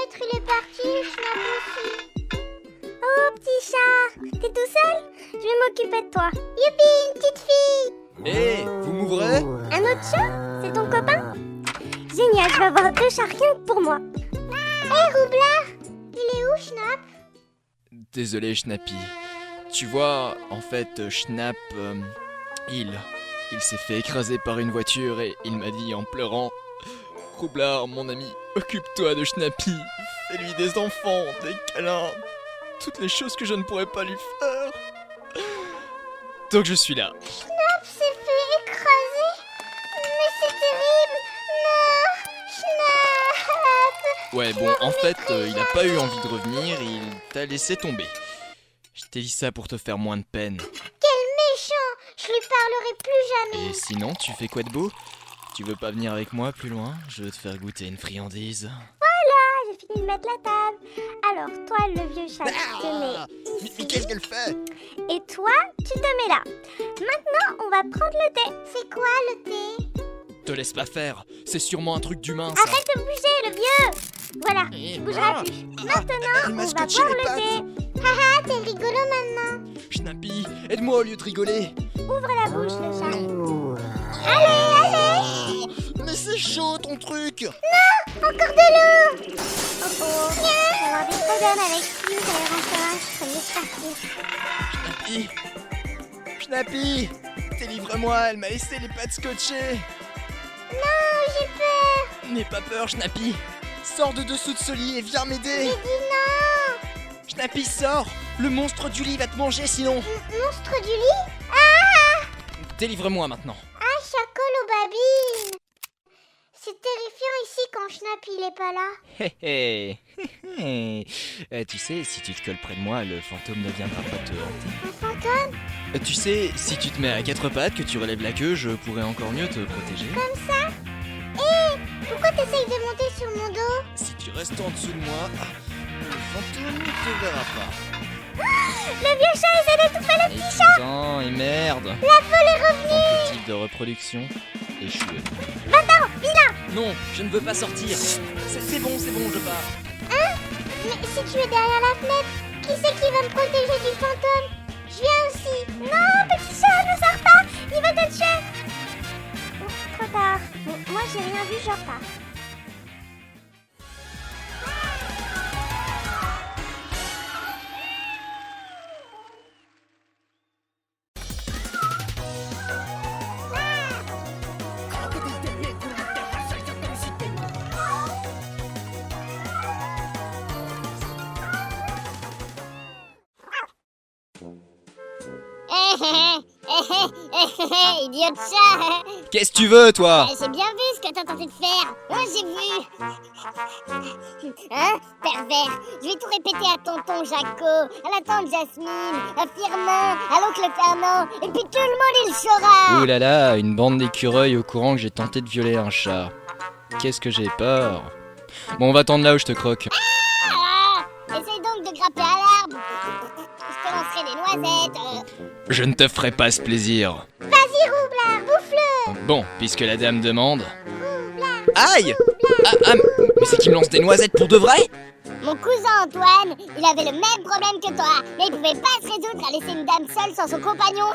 Maître, il est parti, Schnapp aussi. Oh, petit chat, t'es tout seul? Je vais m'occuper de toi. Youpi, une petite fille. Hé, vous m'ouvrez? Un autre chat? C'est ton copain? Génial, je vais avoir 2 chats rien que pour moi. Hé, Roublard, il est où, Schnapp? Désolé, Schnappy. Tu vois, en fait, Schnapp, il s'est fait écraser par une voiture et il m'a dit en pleurant: Roublard, mon ami, occupe-toi de Schnappy. Fais-lui des enfants, des câlins, toutes les choses que je ne pourrais pas lui faire. Donc je suis là. Schnapp s'est fait écraser? Mais c'est terrible. Non, Schnapp. Ouais, bon, en fait, il a pas eu envie de revenir et il t'a laissé tomber. Je t'ai dit ça pour te faire moins de peine. Quel méchant. Je lui parlerai plus jamais. Et sinon, tu fais quoi de beau? Tu veux pas venir avec moi plus loin? Je veux te faire goûter une friandise. Voilà, j'ai fini de mettre la table. Alors, toi, le vieux chat, tu te mets ici. Mais qu'est-ce qu'elle fait? Et toi, tu te mets là. Maintenant, on va prendre le thé. C'est quoi le thé? Te laisse pas faire, c'est sûrement un truc d'humain ça. Arrête de bouger, le vieux. Voilà, tu bougeras plus. Maintenant, elle on m'a va scotché boire les le thé. Haha, t'es rigolo maintenant. Schnappy, aide-moi au lieu de rigoler. Ouvre la bouche, le chat. Non. Allez. Mais c'est chaud ton truc. Encore de l'eau. Oh oh, je vais avoir des problèmes avec lui, ça va rentrer, je vais partir. Schnappy, délivre-moi, elle m'a laissé les pattes scotchées. Non, j'ai peur. N'aie pas peur, Schnappy. Sors de dessous de ce lit et viens m'aider. J'ai dit non. Schnappy, sors. Le monstre du lit va te manger sinon. Monstre du lit? Ah! Délivre-moi maintenant. Ah, chacol aux babines. C'est terrifiant ici quand Schnapp il est pas là. Hé hé, hé hé. Tu sais, si tu te colles près de moi, le fantôme ne viendra pas te hanter. Un fantôme? Tu sais, si tu te mets à 4 pattes, que tu relèves la queue, je pourrais encore mieux te protéger. Comme ça? Hé, pourquoi t'essayes de monter sur mon dos? Si tu restes en dessous de moi, le fantôme ne te verra pas. Le vieux chat essaie d'étouffer le petit chat. Putain, et merde. La folle est revenue. Tentative de reproduction échouée. Va-t'en, vilain. Non, je ne veux pas sortir. C'est bon, je pars. Hein? Mais si tu es derrière la fenêtre, qui c'est qui va me protéger du fantôme? Je viens aussi. Non, petit chat, ne sors pas. Il va te tuer. Oh, trop tard. Bon, moi, j'ai rien vu, je repars. Idiot de chat. Qu'est-ce que tu veux, toi? J'ai bien vu ce que t'as tenté de faire. Moi, j'ai vu. Hein, pervers. Je vais tout répéter à tonton Jaco, à la tante Jasmine, à Firmin, à l'oncle Fernand, et puis tout le monde il le saura. Ouh là là, une bande d'écureuils au courant que j'ai tenté de violer un chat. Qu'est-ce que j'ai peur. Bon, on va attendre là où je te croque. Ah, essaye donc de grimper à l'arbre. Je te lancerai des noisettes. Je ne te ferai pas ce plaisir. Vas-y, Roublard, bouffe-le. Bon, puisque la dame demande... Roublard. Aïe! Mais c'est qui me lance des noisettes pour de vrai? Mon cousin Antoine, il avait le même problème que toi, mais il pouvait pas se résoudre à laisser une dame seule sans son compagnon.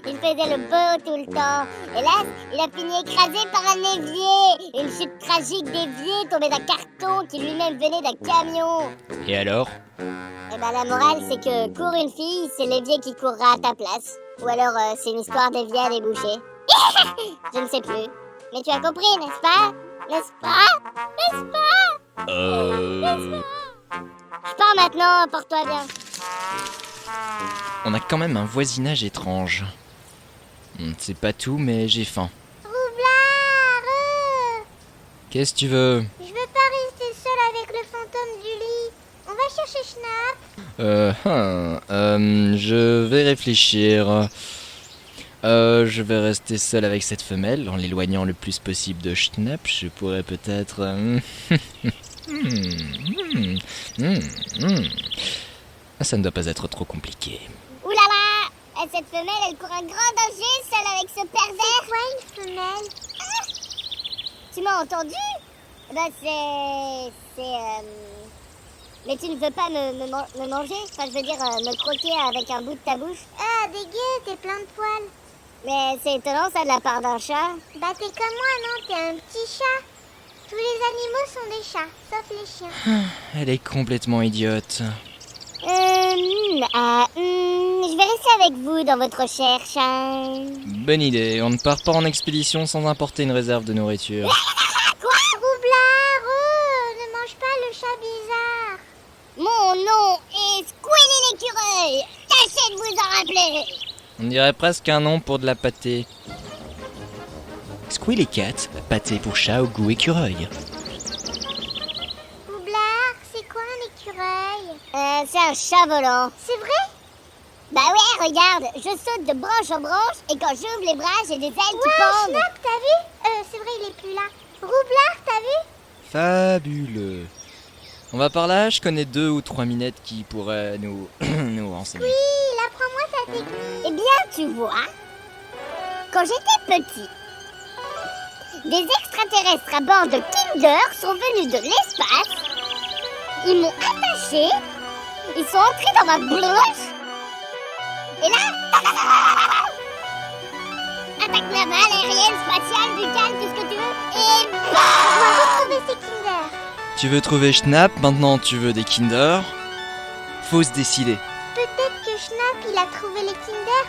Il faisait le beau tout le temps. Hélas, il a fini écrasé par un évier. Une chute tragique d'évier tombé d'un carton qui lui-même venait d'un camion. Et alors? Eh ben la morale, c'est que court une fille, c'est l'évier qui courra à ta place. Ou alors c'est une histoire d'évier à déboucher. Je ne sais plus. Mais tu as compris, n'est-ce pas? N'est-ce pas? N'est-ce pas? Je pars maintenant, porte-toi bien. On a quand même un voisinage étrange. C'est pas tout, mais j'ai faim. Roublard. Qu'est-ce que tu veux? Je veux pas rester seule avec le fantôme du lit. On va chercher Schnapp. Je vais réfléchir. Je vais rester seul avec cette femelle en l'éloignant le plus possible de Schnapp. Je pourrais peut-être... Ça ne doit pas être trop compliqué. Oulala. Cette femelle, elle court un grand danger seule avec ce pervers. C'est quoi une femelle? Tu m'as entendu? Bah Mais tu ne veux pas me manger? Enfin, je veux dire, me croquer avec un bout de ta bouche? Ah, dégueu, t'es plein de poils. Mais c'est étonnant ça de la part d'un chat. Bah t'es comme moi, non? T'es un petit chat. Tous les animaux sont des chats, sauf les chiens. Elle est complètement idiote. Je vais rester avec vous dans votre recherche. Bonne idée, on ne part pas en expédition sans importer une réserve de nourriture. Roublard, ne mange pas le chat bizarre. Mon nom est Squealy l'écureuil. Tâchez de vous en rappeler. On dirait presque un nom pour de la pâtée. Squealy Cat, pâté pour chat au goût écureuil. Roublard, c'est quoi un écureuil? C'est un chat volant. C'est vrai? Bah ouais, regarde, je saute de branche en branche et quand j'ouvre les bras, j'ai des ailes qui pendent. Schnapp, t'as vu? C'est vrai, il est plus là. Roublard, t'as vu? Fabuleux. On va par là, je connais 2 ou 3 minettes qui pourraient nous renseigner. Oui, apprends-moi ta technique. Eh bien, tu vois, quand j'étais petit, des extraterrestres à bord de Kinder sont venus de l'espace. Ils m'ont attaché, ils sont entrés dans ma bouche. Et là, attaque navale, aérienne, spatiale, buccale, tout ce que tu veux. Et On va retrouver ces Kinder. Tu veux trouver Schnapp, maintenant tu veux des Kinder. Faut se décider. Peut-être que Schnapp, il a trouvé les Kinder.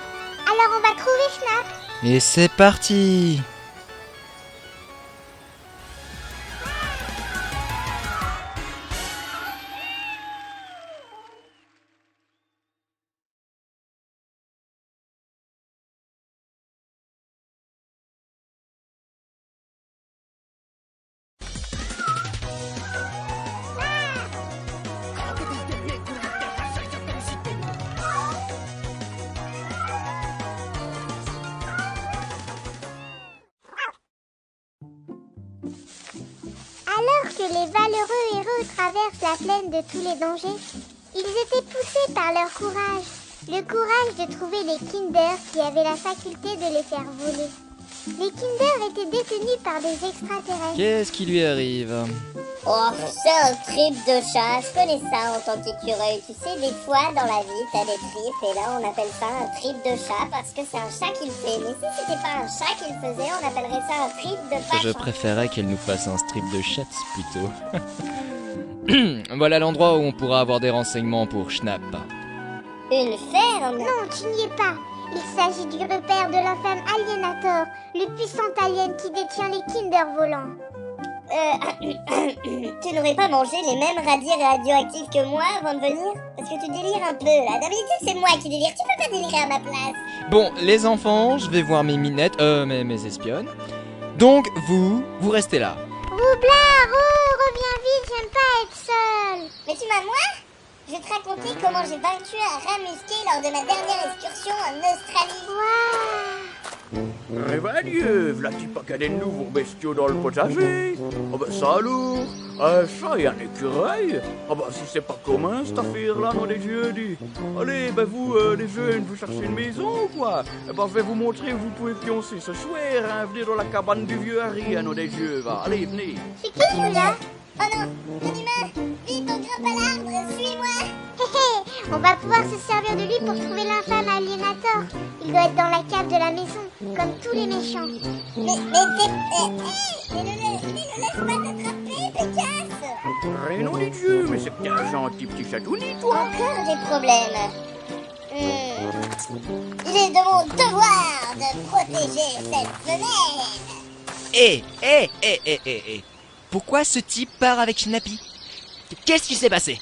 Alors on va trouver Schnapp. Et c'est parti. Alors que les valeureux héros traversent la plaine de tous les dangers, ils étaient poussés par leur courage. Le courage de trouver les Kinder qui avaient la faculté de les faire voler. Les Kinder étaient détenus par des extraterrestres. Qu'est-ce qui lui arrive? oh, c'est un trip de chat, je connais ça en tant qu'écureuil. Tu sais, des fois dans la vie, t'as des trips et là on appelle ça un trip de chat parce que c'est un chat qui le fait. Mais si c'était pas un chat qui le faisait, on appellerait ça un trip de Je pacha. préférais qu'elle nous fasse un strip de chats plutôt. Voilà l'endroit où on pourra avoir des renseignements pour Schnapp. Une ferme? Non, tu n'y es pas. Il s'agit du repère de l'infâme Alienator, le puissant alien qui détient les Kinder volants. Tu n'aurais pas mangé les mêmes radioactifs que moi avant de venir? Parce que tu délires un peu là. D'habitude c'est moi qui délire, tu peux pas délirer à ma place. Bon, les enfants, je vais voir mes minettes, mes espionnes. Donc, vous restez là. Roublard, reviens vite, j'aime pas être seule. Mais tu m'as moi? Je vais te raconter comment j'ai vaincu un rat musqué lors de ma dernière excursion en Australie. Waouh. Eh ben Dieu, v'là-t-il pas qu'il y a des nouveaux bestiaux dans le potager? Oh ben ça alors, un chat et un écureuil? Oh ben si c'est pas commun cette affaire-là, non des dieux, dis. Allez, ben vous, les jeunes, vous cherchez une maison ou quoi? Eh ben je vais vous montrer où vous pouvez pioncer ce soir, hein. Venez dans la cabane du vieux Harry, hein, non des dieux, va. Allez, venez. C'est qui celui-là? Oh non, un humain! Vite, on grimpe à l'arbre, suis-moi! Hé hé, on va pouvoir se servir de lui pour trouver l'infâme Alienator. Il doit être dans la cave de la maison, comme tous les méchants. Mais ne laisse pas t'attraper, Pécasse! Eh non des dieux, mais c'est que t'es un gentil petit chatouni, toi. Encore des problèmes. Il est de mon devoir de protéger cette femelle. Hé. Pourquoi ce type part avec Schnappy? Qu'est-ce qui s'est passé?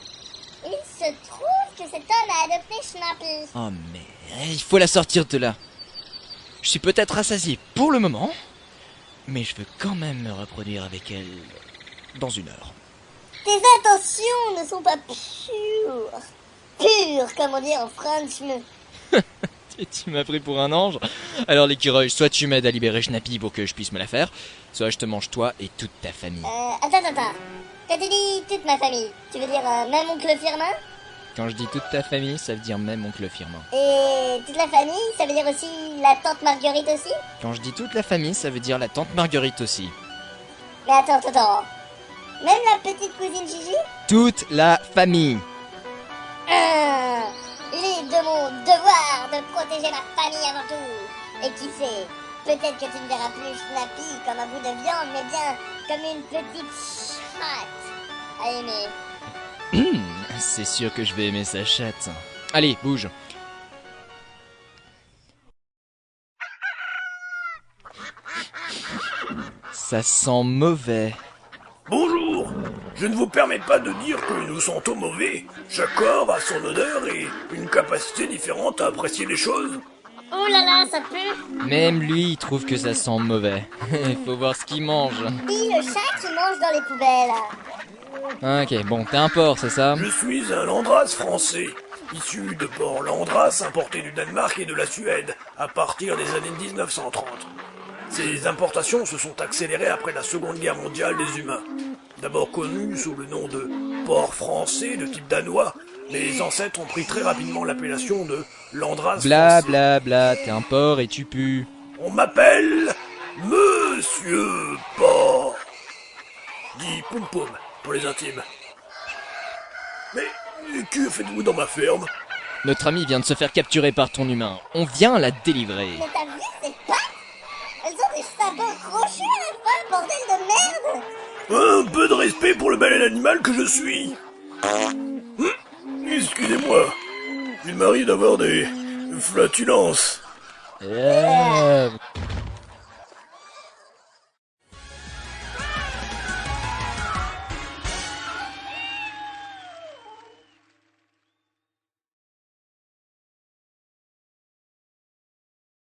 Il se trouve que cet homme a adopté Schnappy. Oh mais il faut la sortir de là. Je suis peut-être rassasié pour le moment, mais je veux quand même me reproduire avec elle dans 1 heure. Tes intentions ne sont pas pures. Pures, comme on dit en French. Tu m'as pris pour un ange. Alors l'écureuil, soit tu m'aides à libérer Schnappy pour que je puisse me la faire, soit je te mange toi et toute ta famille. Attends. Quand tu dis toute ma famille, tu veux dire même oncle Firmin? Quand je dis toute ta famille, ça veut dire même oncle Firmin. Et toute la famille, ça veut dire aussi la tante Marguerite aussi? Quand je dis toute la famille, ça veut dire la tante Marguerite aussi. Mais attends. Même la petite cousine Gigi? Toute la famille. Il est de mon devoir de protéger ma famille avant tout. Et qui sait, peut-être que tu ne verras plus Schnappy comme un bout de viande, mais bien comme une petite chatte à aimer. C'est sûr que je vais aimer sa chatte. Allez, bouge. Ça sent mauvais. Bonjour. Je ne vous permets pas de dire que nous sentons mauvais. Chaque corps a son odeur et une capacité différente à apprécier les choses. Oh là là, ça pue! Même lui, il trouve que ça sent mauvais. Il faut voir ce qu'il mange. Puis le chat qui mange dans les poubelles. Ok, bon, t'es un porc, c'est ça? Je suis un Landras français, issu de porc Landras importé du Danemark et de la Suède à partir des années 1930. Ces importations se sont accélérées après la Seconde Guerre mondiale des humains. D'abord connus sous le nom de porc français de type danois, les ancêtres ont pris très rapidement l'appellation de Landras Bla français. bla bla, t'es un porc et tu pues. On m'appelle Monsieur Porc. Dit Poum Poum pour les intimes. Mais que faites-vous dans ma ferme? Notre ami vient de se faire capturer par ton humain. On vient la délivrer. Mais t'as vu ces pattes? Elles ont des sabots crochus à la fin, bordel de merde! Un peu de respect pour le bel animal que je suis. Excusez-moi, il m'arrive d'avoir des flatulences.